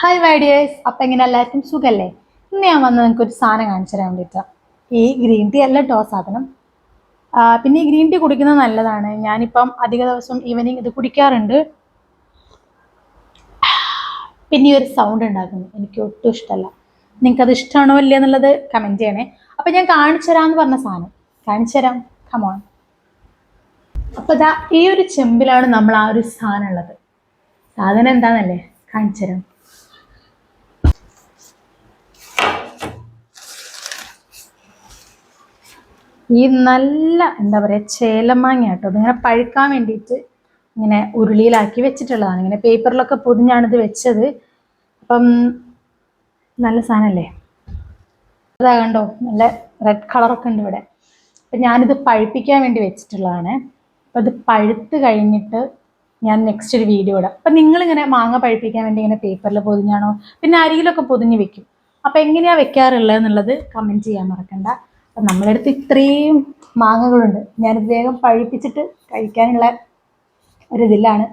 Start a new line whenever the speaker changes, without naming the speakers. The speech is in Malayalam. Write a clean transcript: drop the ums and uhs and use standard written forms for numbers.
ഹായ് വൈഡിയേഴ്സ്, അപ്പം എങ്ങനെ എല്ലാവർക്കും സുഖല്ലേ? ഇന്ന് ഞാൻ വന്ന് നിങ്ങൾക്ക് ഒരു സാധനം കാണിച്ചു തരാൻ വേണ്ടിയിട്ടാണ്. ഈ ഗ്രീൻ ടീ അല്ല കേട്ടോ സാധനം. പിന്നെ ഈ ഗ്രീൻ ടീ കുടിക്കുന്നത് നല്ലതാണ്. ഞാനിപ്പം അധിക ദിവസം ഈവനിങ് ഇത് കുടിക്കാറുണ്ട്. പിന്നെ ഈ ഒരു സൗണ്ട് ഉണ്ടാക്കുന്നു എനിക്ക് ഒട്ടും ഇഷ്ടമല്ല. നിങ്ങൾക്കത് ഇഷ്ടമാണോ ഇല്ല എന്നുള്ളത് കമൻറ്റ് ചെയ്യണേ. അപ്പം ഞാൻ കാണിച്ചു തരാമെന്ന് പറഞ്ഞ സാധനം കാണിച്ചു തരാം. കമോൺ. അപ്പോൾ ഇതാ ഈ ഒരു ചെമ്പിലാണ് നമ്മൾ ആ ഒരു സാധനം ഉള്ളത്. സാധനം എന്താണെന്നല്ലേ കാണിച്ചു തരാം. ഈ നല്ല എന്താ പറയുക ചേലമാങ്ങ കേട്ടോ, ഇതിങ്ങനെ പഴുക്കാൻ വേണ്ടിയിട്ട് ഇങ്ങനെ ഉരുളിയിലാക്കി വെച്ചിട്ടുള്ളതാണ്. ഇങ്ങനെ പേപ്പറിലൊക്കെ പൊതിഞ്ഞാണിത് വെച്ചത്. അപ്പം നല്ല സാധനമല്ലേ, അതാ കണ്ടോ, നല്ല റെഡ് കളറൊക്കെ ഉണ്ട് ഇവിടെ. അപ്പം ഞാനിത് പഴുപ്പിക്കാൻ വേണ്ടി വെച്ചിട്ടുള്ളതാണ്. അപ്പം ഇത് പഴുത്ത് കഴിഞ്ഞിട്ട് ഞാൻ നെക്സ്റ്റ് ഒരു വീഡിയോ ഇടാം. അപ്പം നിങ്ങളിങ്ങനെ മാങ്ങ പഴുപ്പിക്കാൻ വേണ്ടി ഇങ്ങനെ പേപ്പറിൽ പൊതിഞ്ഞാണോ പിന്നെ അരിയിലൊക്കെ പൊതിഞ്ഞ് വെക്കും? അപ്പം എങ്ങനെയാണ് വെക്കാറുള്ളത് എന്നുള്ളത് കമൻറ്റ് ചെയ്യാൻ മറക്കണ്ട. അപ്പം നമ്മളെ അടുത്ത് ഇത്രയും മാങ്ങകളുണ്ട്. ഞാനിത് വേഗം പഴുപ്പിച്ചിട്ട് കഴിക്കാനുള്ള ഒരിതിലാണ്.